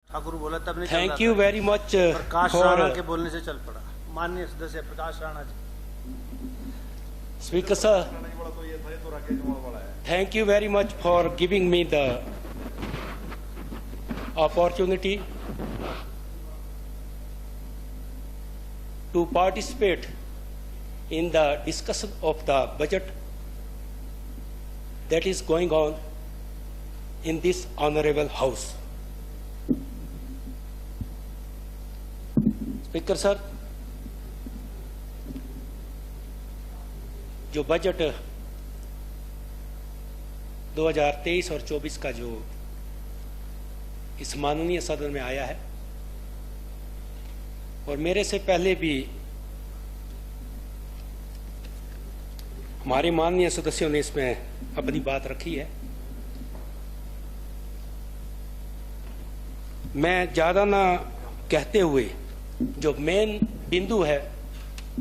ठाकुर बोला तब नहीं। Thank you very much Prakash Rana के बोलने से चल पड़ा। माननीय सदस्य Prakash Rana ji. Speaker sir, thank you very much for giving me the opportunity to participate in the discussion of the budget that is going on in this honorable house. Speaker sir, जो budget 2023 और 24 का जो इस माननीय सदन में आया है, और मेरे से पहले भी हमारे माननीय सदस्यों ने इसमें अपनी बात रखी है, मैं ज्यादा ना कहते हुए जो मेन बिंदु है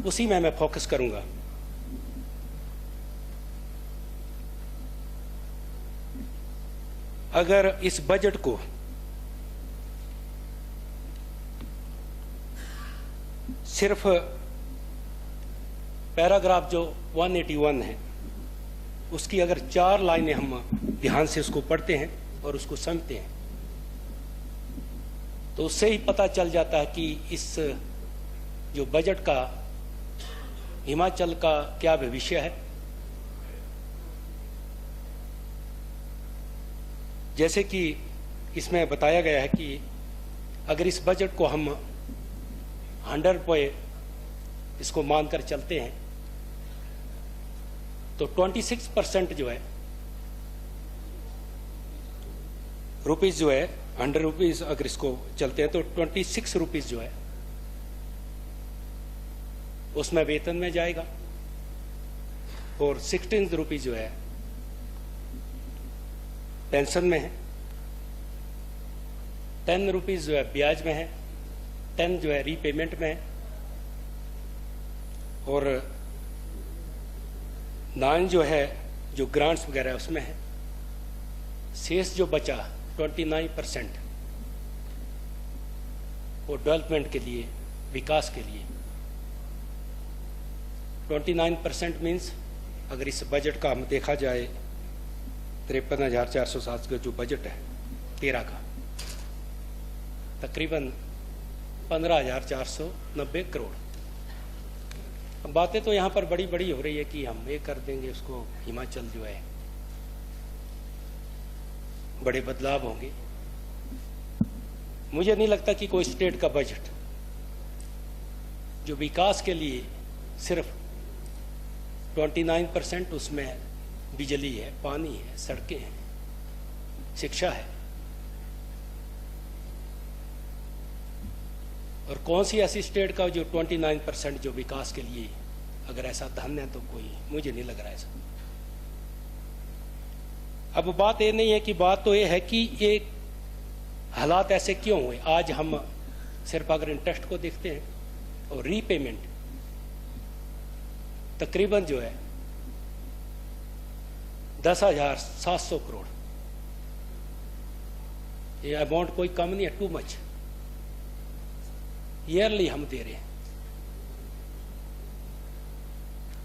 उसी में मैं फोकस करूंगा। अगर इस बजट को सिर्फ पैराग्राफ जो 181 है उसकी अगर 4 लाइनें हम ध्यान से उसको पढ़ते हैं और उसको समझते हैं तो उससे ही पता चल जाता है कि इस जो बजट का हिमाचल का क्या भविष्य है। जैसे कि इसमें बताया गया है कि अगर इस बजट को हम 100 इसको मानकर चलते हैं तो 26% जो है रुपीज जो है 100 रुपीज अगर इसको चलते हैं तो 26 रुपीज जो है उसमें वेतन में जाएगा और 16 रुपीज जो है पेंशन में है, 10 रुपीज जो है ब्याज में है, 10 जो है रीपेमेंट में है और 9 जो है जो ग्रांट्स वगैरह उसमें है। शेष जो बचा 29% वो डेवलपमेंट के लिए, विकास के लिए। 29% मीन्स अगर इस बजट का हम देखा जाए 53,407 का जो बजट है 13 का तकरीबन 15,490 करोड़। अब बातें तो यहाँ पर बड़ी बड़ी हो रही है कि हम ये कर देंगे उसको, हिमाचल जो है बड़े बदलाव होंगे। मुझे नहीं लगता कि कोई स्टेट का बजट जो विकास के लिए सिर्फ 29% उसमें बिजली है, पानी है, सड़कें हैं, शिक्षा है, और कौन सी ऐसी स्टेट का जो 29% जो विकास के लिए अगर ऐसा धन है तो कोई मुझे नहीं लग रहा ऐसा। अब बात ये नहीं है कि बात तो ये है कि ये हालात ऐसे क्यों हुए। आज हम सिर्फ अगर इंटरेस्ट को देखते हैं और रीपेमेंट तकरीबन जो है 10,700 करोड़, ये अमाउंट कोई कम नहीं है, टू मच। ईयरली हम दे रहे हैं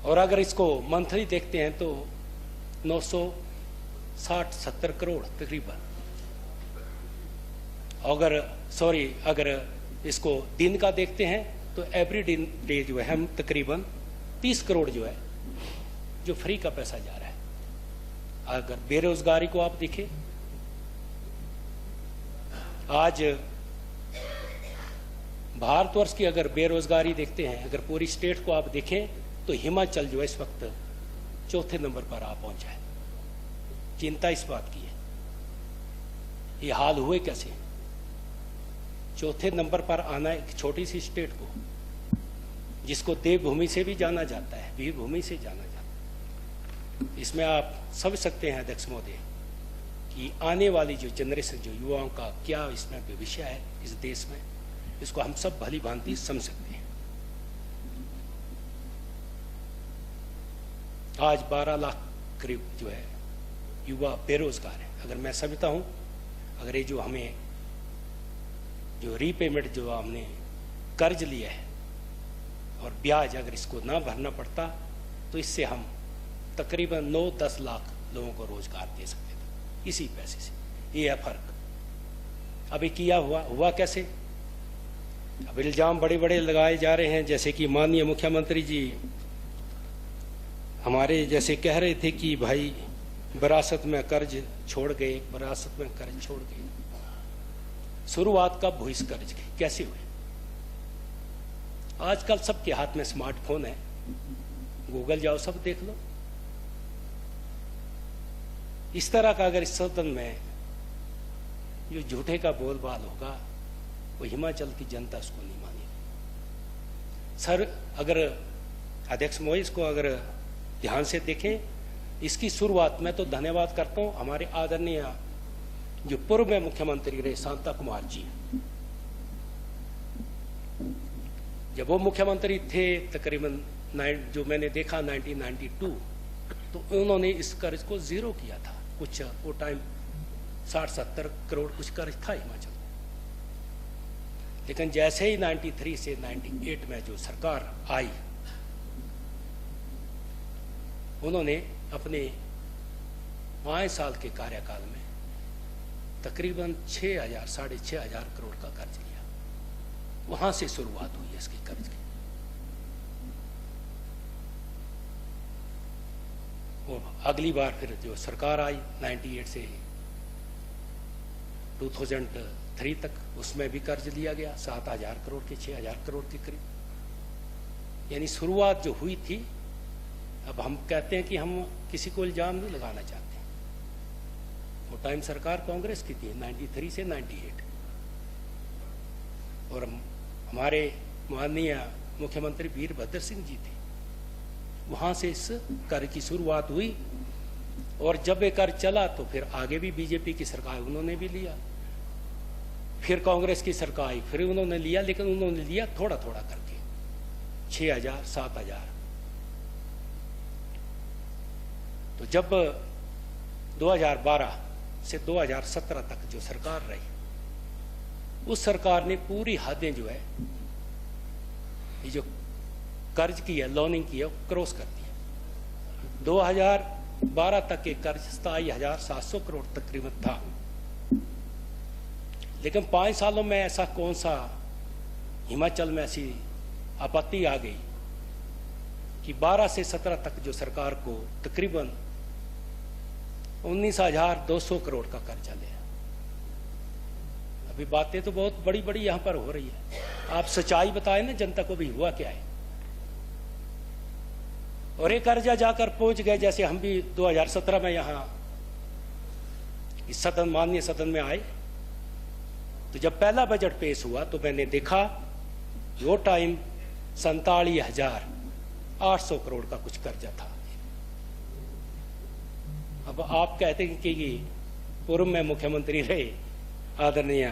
और अगर इसको मंथली देखते हैं तो 960-70 करोड़ तकरीबन। अगर इसको दिन का देखते हैं तो एवरी डे जो है हम तकरीबन 30 करोड़ जो है जो फ्री का पैसा जा रहा है। अगर बेरोजगारी को आप देखें, आज भारतवर्ष की अगर बेरोजगारी देखते हैं, अगर पूरी स्टेट को आप देखें तो हिमाचल जो है इस वक्त 4थे नंबर पर आ पहुंचा है। चिंता इस बात की है, ये हाल हुए कैसे? 4थे नंबर पर आना एक छोटी सी स्टेट को, जिसको देवभूमि से भी जाना जाता है, वीरभूमि से जाना जाता है, इसमें आप समझ सकते हैं अध्यक्ष महोदय कि आने वाली जो जनरेशन, जो युवाओं का क्या इसमें भविष्य है इस देश में, इसको हम सब भली भांति समझ सकते हैं। आज 12 लाख करीब जो है युवा बेरोजगार है। अगर मैं समझता हूं, अगर ये जो हमें जो रीपेमेंट जो हमने कर्ज लिया है और ब्याज अगर इसको ना भरना पड़ता तो इससे हम तकरीबन 9-10 लाख लोगों को रोजगार दे सकते थे इसी पैसे से। ये है फर्क। अभी किया हुआ कैसे? अब इल्जाम बड़े बड़े लगाए जा रहे हैं, जैसे कि माननीय मुख्यमंत्री जी हमारे जैसे कह रहे थे कि भाई विरासत में कर्ज छोड़ गए, विरासत में कर्ज छोड़ गए। शुरुआत कब हुई इस कर्ज की, कैसे हुई? आजकल सबके हाथ में स्मार्टफोन है, गूगल जाओ सब देख लो। इस तरह का अगर इस सदन में जो झूठे का बोलबाल होगा वो हिमाचल की जनता उसको नहीं मानेगी। सर अगर अध्यक्ष मोई इसको अगर ध्यान से देखें, इसकी शुरुआत में तो धन्यवाद करता हूं हमारे आदरणीय जो पूर्व में मुख्यमंत्री रहे शांता कुमार जी। जब वो मुख्यमंत्री थे तकरीबन जो मैंने देखा 1992, तो उन्होंने इस कर्ज को जीरो किया था। कुछ वो टाइम 60-70 करोड़ कुछ कर्ज था हिमाचल। लेकिन जैसे ही 93 से 98 में जो सरकार आई, उन्होंने अपने 5 साल के कार्यकाल में तकरीबन 6,000-6,500 करोड़ का कर्ज लिया। वहां से शुरुआत हुई है इसकी कर्ज की। और अगली बार फिर जो सरकार आई 98 से 2003 तक, उसमें भी कर्ज लिया गया 7,000 करोड़ के 6,000 करोड़ के करीब। यानी शुरुआत जो हुई थी, अब हम कहते हैं कि हम किसी को इल्जाम नहीं लगाना चाहते। वो टाइम सरकार कांग्रेस की थी 93 से 98, और हमारे माननीय मुख्यमंत्री वीरभद्र सिंह जी थे। वहां से इस कर की शुरुआत हुई, और जब ये कर चला तो फिर आगे भी बीजेपी की सरकार उन्होंने भी लिया, फिर कांग्रेस की सरकार आई, फिर उन्होंने लिया, लेकिन उन्होंने लिया थोड़ा थोड़ा करके 6,000 7,000। तो जब 2012 से 2017 तक जो सरकार रही, उस सरकार ने पूरी हदें जो है ये जो कर्ज की है, लोनिंग की है, क्रॉस कर दिया। 2012 तक के कर्ज 27,700 करोड़ तकरीबन था। लेकिन 5 सालों में ऐसा कौन सा हिमाचल में ऐसी आपत्ति आ गई कि 12 से 17 तक जो सरकार को तकरीबन 19,200 करोड़ का कर्जा लिया। अभी बातें तो बहुत बड़ी बड़ी यहां पर हो रही है, आप सच्चाई बताएं ना जनता को भी हुआ क्या है। और ये कर्जा जाकर पहुंच गए, जैसे हम भी 2017 में यहां इस सदन माननीय सदन में आए, तो जब पहला बजट पेश हुआ तो मैंने देखा वो टाइम 47,800 करोड़ का कुछ कर्जा था। अब आप कहते हैं कि पूर्व में मुख्यमंत्री रहे आदरणीय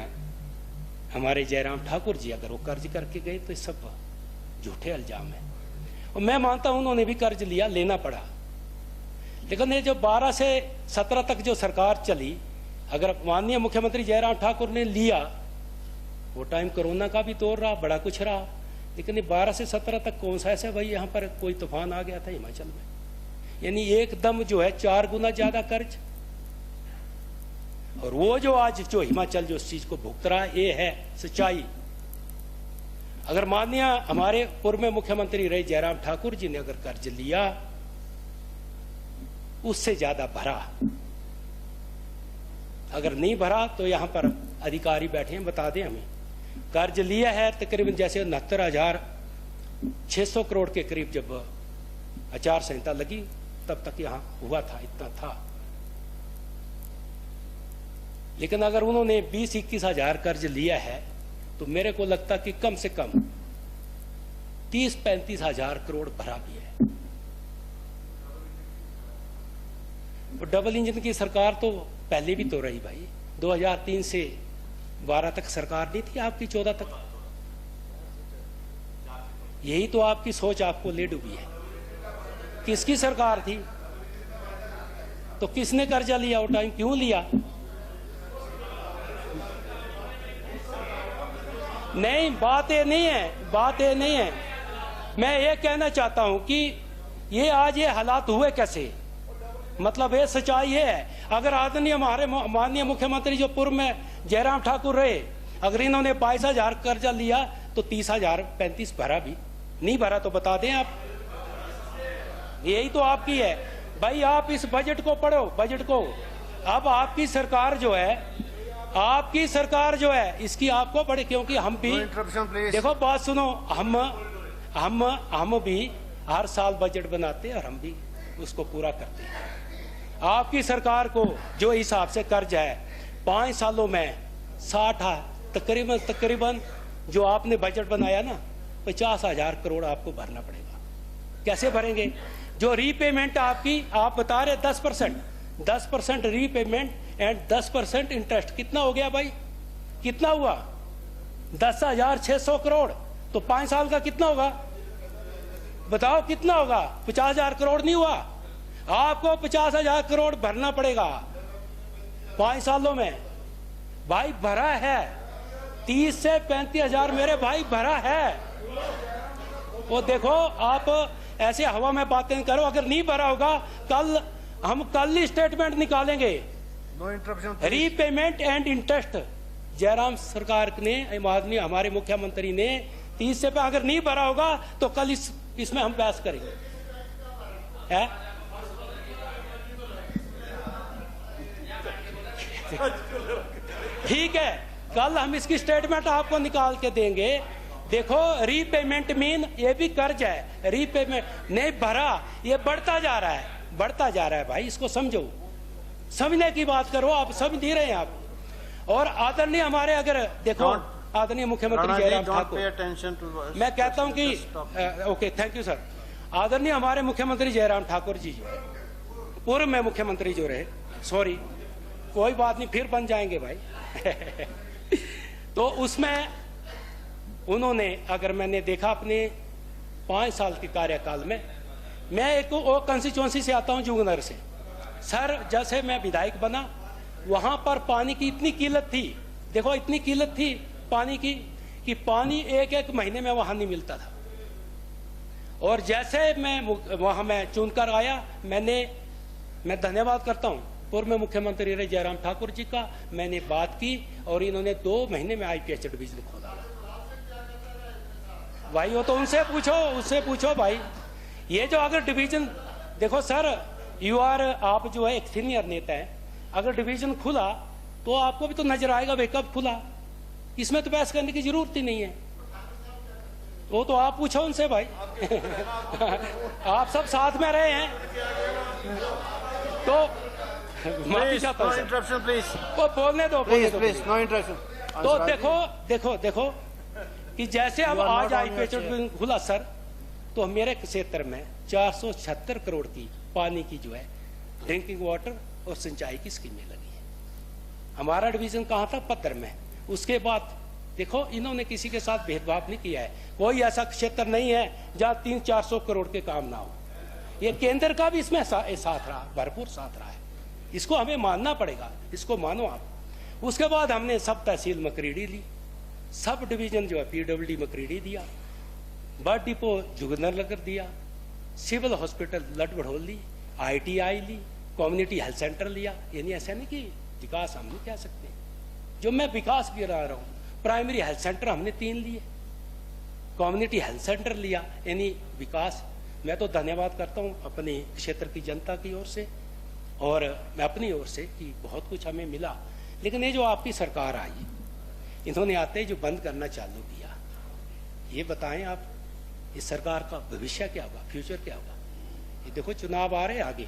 हमारे जयराम ठाकुर जी, अगर वो कर्ज करके गए तो सब झूठे इल्जाम है। और मैं मानता हूं उन्होंने भी कर्ज लिया, लेना पड़ा। लेकिन ये जो 12 से 17 तक जो सरकार चली, अगर माननीय मुख्यमंत्री जयराम ठाकुर ने लिया, वो टाइम कोरोना का भी दौर रहा, बड़ा कुछ रहा, लेकिन ये 12 से 17 तक कौन सा ऐसा भाई यहाँ पर कोई तूफान आ गया था हिमाचल में। यानी एकदम जो है 4 गुना ज्यादा कर्ज। और वो जो आज जो हिमाचल जो इस चीज को भुगत रहा है, ये है सच्चाई। अगर माननीय हमारे पूर्व में मुख्यमंत्री रहे जयराम ठाकुर जी ने अगर कर्ज लिया, उससे ज्यादा भरा, अगर नहीं भरा तो यहां पर अधिकारी बैठे हैं, बता दें हमें कर्ज लिया है तकरीबन जैसे 69,600 करोड़ के करीब। जब आचार संहिता लगी तब तक यहां हुआ था, इतना था। लेकिन अगर उन्होंने 20-21 हजार कर्ज लिया है तो मेरे को लगता कि कम से कम 30-35 हजार करोड़ भरा भी है। और डबल इंजन की सरकार तो पहले भी तो रही भाई, 2003 से 12 तक सरकार नहीं थी आपकी, 14 तक। यही तो आपकी सोच आपको ले डूबी है। किसकी सरकार थी तो किसने कर्जा लिया, वो टाइम क्यों लिया? नहीं, बात ये नहीं है, बात ये नहीं है। मैं ये कहना चाहता हूं कि ये आज ये हालात हुए कैसे, मतलब ये सच्चाई ये है। अगर आदरणीय हमारे माननीय मुख्यमंत्री जो पूर्व में जयराम ठाकुर रहे, अगर इन्होंने 22,000 कर्जा लिया तो 30,000 35 भरा भी नहीं भरा तो बता दें आप। यही तो आपकी है भाई। आप इस बजट को पढ़ो, बजट को। अब आपकी सरकार जो है, आपकी सरकार जो है, इसकी आपको पढ़े, क्योंकि हम भी देखो, बात सुनो, हम भी हर साल बजट बनाते हैं और हम भी उसको पूरा करते हैं। आपकी सरकार को जो हिसाब से कर्ज है 5 सालों में 60 तकरीबन जो आपने बजट बनाया ना 50,000 करोड़ आपको भरना पड़ेगा। कैसे भरेंगे? जो रीपेमेंट आपकी, आप बता रहे 10% रीपेमेंट एंड 10% इंटरेस्ट, कितना हो गया भाई? कितना हुआ? 10,600 करोड़। तो 5 साल का कितना होगा बताओ, कितना होगा? 50,000 करोड़ नहीं हुआ? आपको 50,000 करोड़ भरना पड़ेगा 5 सालों में। भाई भरा है 30 से 35,000 मेरे भाई भरा है। वो देखो, आप ऐसे हवा में बातें करो, अगर नहीं भरा होगा हम कल ही स्टेटमेंट निकालेंगे। रीपेमेंट एंड इंटरेस्ट जयराम सरकार ने, हमारे मुख्यमंत्री ने 30 से अगर नहीं भरा होगा तो कल इसमें हम बहस करेंगे। है? ठीक है, कल हम इसकी स्टेटमेंट आपको निकाल के देंगे। देखो, रीपेमेंट मीन ये भी कर्ज है, रीपेमेंट नहीं भरा, ये बढ़ता जा रहा है भाई, इसको समझो, समझने की बात करो। आप समझ नहीं रहे हैं आप। और आदरणीय हमारे, अगर देखो आदरणीय मुख्यमंत्री जयराम ठाकुर, मैं कहता हूं कि ओके, थैंक यू सर। आदरणीय हमारे मुख्यमंत्री जयराम ठाकुर जी जो है, पूर्व में मुख्यमंत्री जो रहे, सॉरी कोई बात नहीं, फिर बन जाएंगे भाई तो उसमें उन्होंने, अगर मैंने देखा अपने 5 साल के कार्यकाल में, मैं एक वो कंस्टिट्यूंसी से आता हूं जुगनर से सर, जैसे मैं विधायक बना वहां पर पानी की इतनी किल्लत थी, देखो इतनी किल्लत थी पानी की कि पानी एक महीने में वहां नहीं मिलता था। और जैसे मैं वहां मैं चुनकर आया, मैं धन्यवाद करता हूं पूर्व में मुख्यमंत्री रहे जयराम ठाकुर जी का। मैंने बात की और इन्होंने 2 महीने में IPH डिवीजन खोला भाई। वो तो उससे पूछो भाई। ये जो अगर डिवीजन, देखो सर, आप जो है एक सीनियर नेता है, अगर डिवीजन खुला तो आपको भी तो नजर आएगा भाई कब खुला, इसमें तो बहस करने की जरूरत ही नहीं है। वो तो आप पूछो उनसे भाई आप सब साथ में रहे हैं तो माफी चाहता हूं। वो बोलने दो, तो देखो कि जैसे अब आज IPH खुला सर, तो मेरे क्षेत्र में 476 करोड़ की पानी की जो है ड्रिंकिंग वाटर और सिंचाई की स्कीमें लगी है। हमारा डिवीजन कहाँ था? पद्दर में। उसके बाद देखो, इन्होंने किसी के साथ भेदभाव नहीं किया है। कोई ऐसा क्षेत्र नहीं है जहां 300-400 करोड़ के काम ना हो। ये केंद्र का भी इसमें साथ रहा, भरपूर साथ रहा है। इसको हमें मानना पड़ेगा, इसको मानो आप। उसके बाद हमने सब तहसील मकरीडी ली, सब डिवीजन जो है PWD मकरीडी दिया, बर्ड डिपो जुगनर दिया, सिविल हॉस्पिटल लटबढ़ोल ली, ITI ली, कम्युनिटी हेल्थ सेंटर लिया। यानी ऐसा नहीं कि विकास हम नहीं कह सकते, जो मैं विकास भी रहा हूं। प्राइमरी हेल्थ सेंटर हमने 3 लिए, कम्युनिटी हेल्थ सेंटर लिया, यानी विकास। मैं तो धन्यवाद करता हूं अपने क्षेत्र की जनता की ओर से और मैं अपनी ओर से कि बहुत कुछ हमें मिला। लेकिन ये जो आपकी सरकार आई, इन्होंने आते ही जो बंद करना चालू किया, ये बताएं आप, इस सरकार का भविष्य क्या होगा, फ्यूचर क्या होगा? ये देखो, चुनाव आ रहे हैं आगे,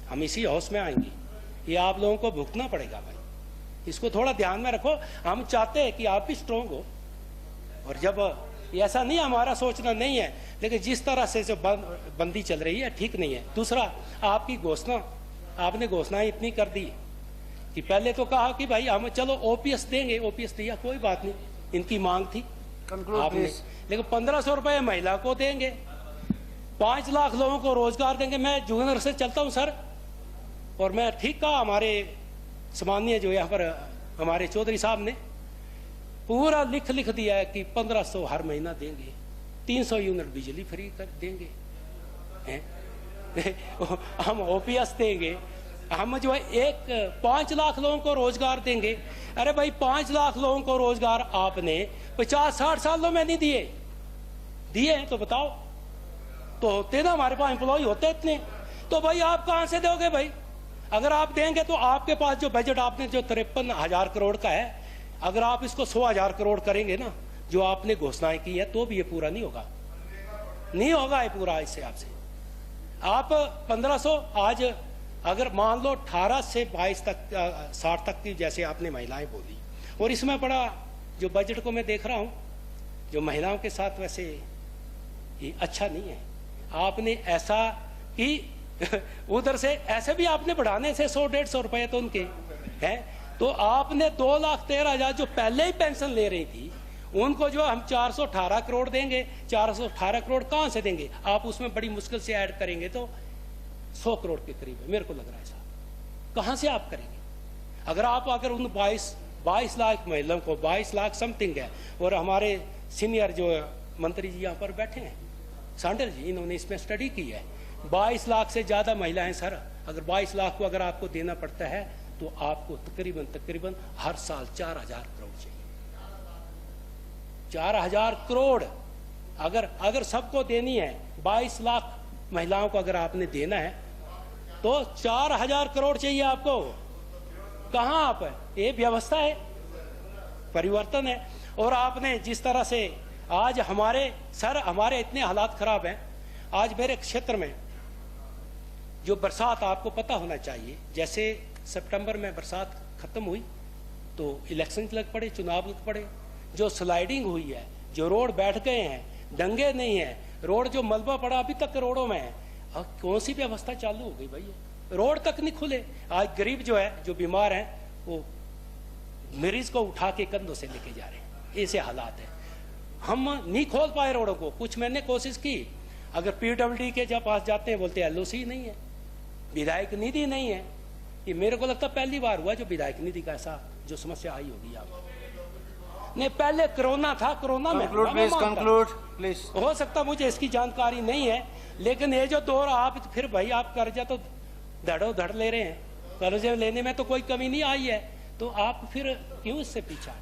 हम इसी हाउस में आएंगे, ये आप लोगों को भुगतना पड़ेगा भाई। इसको थोड़ा ध्यान में रखो। हम चाहते हैं कि आप भी स्ट्रांग हो, और जब ऐसा नहीं, हमारा सोचना नहीं है, लेकिन जिस तरह से जो बंदी चल रही है ठीक नहीं है। दूसरा, आपकी घोषणा, आपने घोषणाएं इतनी कर दी कि पहले तो कहा कि भाई हम चलो OPS देंगे, OPS दिया, कोई बात नहीं, इनकी मांग थी आपने, लेकिन 1500 रुपए महिला को देंगे, 5 लाख लोगों को रोजगार देंगे। मैं जुगनर से चलता हूं सर, और मैं ठीक कहा हमारे सम्मानीय जो यहाँ पर हमारे चौधरी साहब ने पूरा लिख दिया है कि 1500 हर महीना देंगे, 300 यूनिट बिजली फ्री कर देंगे, हम ओपीएस देंगे, हम जो है 5 लाख लोगों को रोजगार देंगे। अरे भाई 5 लाख लोगों को रोजगार आपने 50-60 सालों में नहीं दिए हैं तो बताओ, तो होते ना, हमारे पास एम्प्लॉय होते इतने, तो भाई आप कहां से दोगे भाई? अगर आप देंगे तो आपके पास जो बजट आपने जो 53,000 करोड़ का है, अगर आप इसको 100,000 करोड़ करेंगे ना जो आपने घोषणाएं की है, तो भी ये पूरा नहीं होगा ये पूरा। इससे आपसे आप 1500 आज अगर मान लो 18 से 22 तक 60 तक की जैसे आपने महिलाएं बोली, और इसमें बड़ा जो बजट को मैं देख रहा हूं जो महिलाओं के साथ वैसे ये अच्छा नहीं है। आपने ऐसा कि उधर से ऐसे भी आपने बढ़ाने से 100-150 रुपए तो उनके हैं, तो आपने 2,13,000 जो पहले ही पेंशन ले रही थी उनको जो हम 418 करोड़ देंगे, 418 करोड़ कहां से देंगे? आप उसमें बड़ी मुश्किल से ऐड करेंगे तो 100 करोड़ के करीब है, मेरे को लग रहा है साहब। कहां से आप करेंगे? अगर उन 22 लाख महिलाओं को 22 लाख समथिंग है, और हमारे सीनियर जो मंत्री जी यहाँ पर बैठे हैं सांडल जी, इन्होंने इसमें स्टडी की है, 22 लाख से ज्यादा महिलाएं सर। अगर 22 लाख को अगर आपको देना पड़ता है तो आपको तकरीबन हर साल 4,000 करोड़ चाहिए। 4,000 करोड़ अगर सबको देनी है, 22 लाख महिलाओं को अगर आपने देना है तो 4,000 करोड़ चाहिए आपको। कहां आप है? ये व्यवस्था है, परिवर्तन है। और आपने जिस तरह से आज हमारे इतने हालात खराब हैं, आज मेरे क्षेत्र में जो बरसात आपको पता होना चाहिए, जैसे सितंबर में बरसात खत्म हुई तो इलेक्शन लग पड़े, चुनाव लग पड़े, जो स्लाइडिंग हुई है, जो रोड बैठ गए हैं, दंगे नहीं है, रोड जो मलबा पड़ा अभी तक रोडों में है, अब कौन सी व्यवस्था चालू हो गई भाई? रोड तक नहीं खुले। आज गरीब जो है, जो बीमार हैं, वो मरीज को उठा के कंधों से लेके जा रहे हैं, ऐसे हालात है। हम नहीं खोल पाए रोडों को। कुछ मैंने कोशिश की, अगर पीडब्ल्यूडी के जब पास जाते हैं बोलते एलओसी नहीं है, विधायक निधि नहीं है। ये मेरे को लगता पहली बार हुआ जो विधायक निधि का ऐसा जो समस्या आई होगी। आप नहीं, पहले कोरोना था, कोरोना में प्लीज हो सकता, मुझे इसकी जानकारी नहीं है, लेकिन ये जो दौर आप फिर भाई आप कर्जा तो धड़ो धड़ ले रहे हैं, कर्जे लेने में तो कोई कमी नहीं आई है, तो आप फिर क्यों इससे पीछा?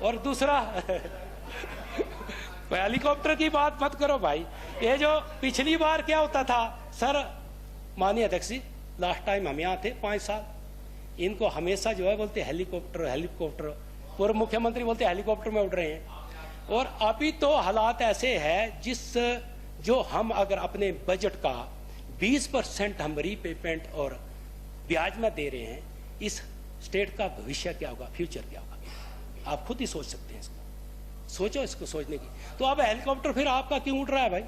और दूसरा हेलीकॉप्टर की बात मत करो भाई। ये जो पिछली बार क्या होता था सर, माननीय अध्यक्ष जी, लास्ट टाइम हम यहाँ थे 5 साल, इनको हमेशा जो है बोलते हेलीकॉप्टर, पूर्व मुख्यमंत्री बोलते हेलीकॉप्टर में उड़ रहे हैं। और अभी तो हालात ऐसे है जो हम अगर अपने बजट का 20% हम रीपेमेंट और ब्याज में दे रहे हैं, इस स्टेट का भविष्य क्या होगा, फ्यूचर क्या होगा? आप खुद ही सोच सकते हैं, इसको सोचो, इसको सोचने की। तो अब हेलीकॉप्टर फिर आपका क्यों उड़ रहा है भाई?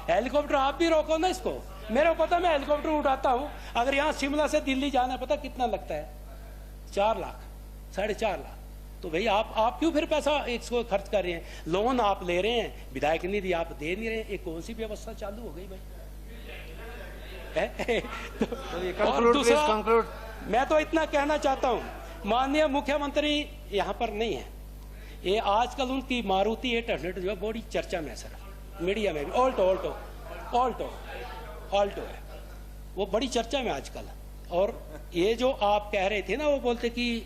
हेलीकॉप्टर आप भी रोको ना इसको। मेरे को पता, मैं हेलीकॉप्टर उड़ाता हूं, अगर यहाँ शिमला से दिल्ली जाना पता कितना लगता है? 4 लाख 4.5 लाख। तो भाई आप क्यों फिर पैसा इसको खर्च कर रहे हैं? लोन आप ले रहे हैं, विधायक निधि आप दे नहीं रहे हैं, एक कौन सी व्यवस्था चालू हो गई भाई? और दूसरा, मैं तो इतना कहना चाहता हूं, माननीय मुख्यमंत्री यहाँ पर नहीं है, ये आजकल उनकी मारुति 800 जो है बड़ी चर्चा में है सर, मीडिया में भी। ऑल्टो है, वो बड़ी चर्चा में आजकल। और ये जो आप कह रहे थे ना, वो बोलते कि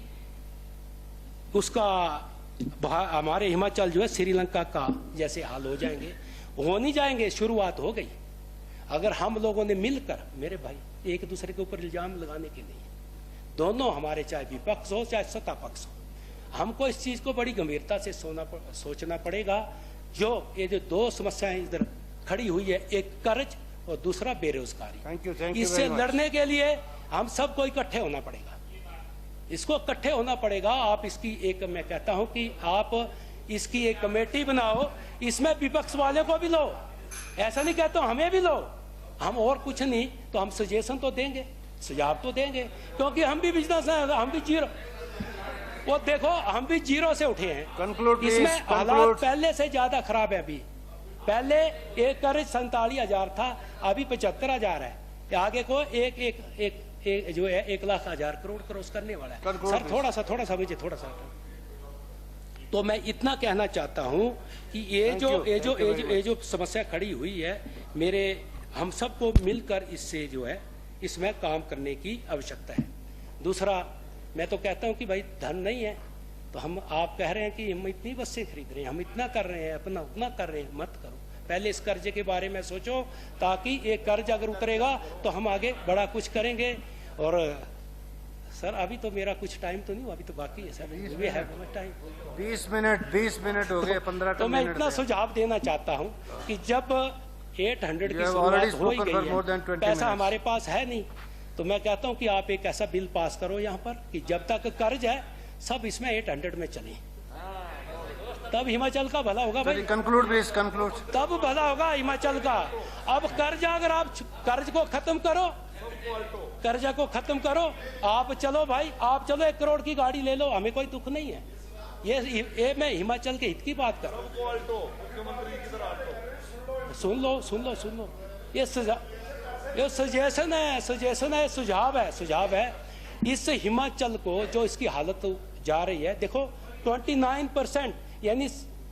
उसका हमारे हिमाचल जो है श्रीलंका का जैसे हाल हो जाएंगे, हो नहीं जाएंगे, शुरुआत हो गई। अगर हम लोगों ने मिलकर, मेरे भाई, एक दूसरे के ऊपर इल्जाम लगाने के नहीं, दोनों हमारे चाहे विपक्ष हो चाहे सत्ता पक्ष हो, हमको इस चीज को बड़ी गंभीरता से सोचना पड़ेगा। ये जो 2 समस्याएं इधर खड़ी हुई है, एक कर्ज और दूसरा बेरोजगारी, इससे लड़ने के लिए हम सबको इकट्ठे होना पड़ेगा, इसको इकट्ठे होना पड़ेगा। आप इसकी एक, मैं कहता हूं कि आप इसकी एक कमेटी बनाओ, इसमें विपक्ष वाले को भी लो, ऐसा नहीं कहता हमें भी लो, हम और कुछ नहीं तो हम सजेशन तो देंगे, सुझाव तो देंगे, क्योंकि हम भी बिजनेस है, हम भी जीरो, वो देखो हम भी जीरो से उठे हैं। इसमें हालात पहले से ज्यादा खराब है। अभी पहले एक कर्ज 47,000 था, अभी 75,000 है, आगे को एक जो है 1,00,000 करोड़ क्रॉस करने वाला है। सर थोड़ा सा मुझे थोड़ा सा तो मैं इतना कहना चाहता हूं कि ये जो समस्या खड़ी हुई है, मेरे हम सबको मिलकर इससे जो है इसमें काम करने की आवश्यकता है। दूसरा, मैं तो कहता हूं कि भाई धन नहीं है तो आप कह रहे हैं कि हम इतनी बसें खरीद रहे हैं, हम इतना कर रहे हैं, अपना उतना कर रहे हैं, मत करो। पहले इस कर्जे के बारे में सोचो, ताकि ये कर्ज अगर उतरेगा तो हम आगे बड़ा कुछ करेंगे। और सर अभी तो मेरा कुछ टाइम तो नहीं हुआ, अभी तो बाकी है sir, we have time. 20 minute हो गए, 15 तो मैं मिनट इतना थे। सुझाव देना चाहता हूं कि जब 800 You की have शुरुआत already हो ही spoken for गई more than है, 20 पैसा minutes. हमारे पास है नहीं, तो मैं कहता हूं कि आप एक ऐसा बिल पास करो यहाँ पर कि जब तक कर्ज है सब इसमें 800 में चले, तब हिमाचल का भला होगा भाई, कंक्लूड प्लीज, कंक्लूड। तब भला होगा हिमाचल का। अब कर्ज, अगर आप कर्ज को खत्म करो, कर्जा को खत्म करो, आप चलो भाई, आप चलो 1 करोड़ की गाड़ी ले लो, हमें कोई दुख नहीं है। ये मैं हिमाचल के हित की बात कर रहा हूं। सुन लो, ये सजेशन है, सुझाव है। इस हिमाचल को जो इसकी हालत जा रही है, देखो 29%, यानी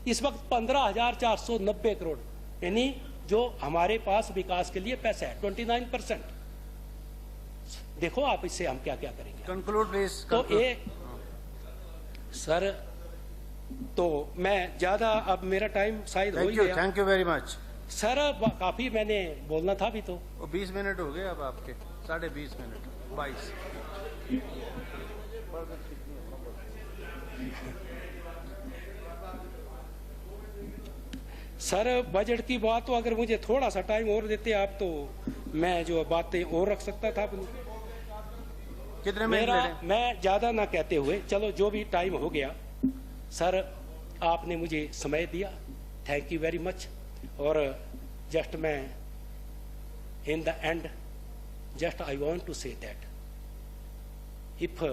इस वक्त 15,490 करोड़, यानी जो हमारे पास विकास के लिए पैसा है 29%। देखो आप इससे हम क्या क्या करेंगे। Conclude please. तो ये सर, तो मैं ज्यादा, अब मेरा टाइम शायद हो ही गया। Thank you very much sir, काफी मैंने बोलना था अभी तो। 20 मिनट हो गए अब आपके, 20.5 मिनट, 22। सर बजट की बात तो अगर मुझे थोड़ा सा टाइम और देते आप, तो मैं जो बातें और रख सकता था अपनी। कितने मिनट? मैं ज्यादा ना कहते हुए, चलो जो भी टाइम हो गया, सर आपने मुझे समय दिया, थैंक यू वेरी मच। और जस्ट मैं in the end just I want to say that if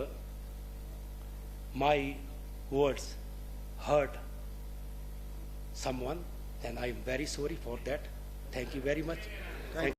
my words hurt someone, then I am very sorry for that. Thank you very much.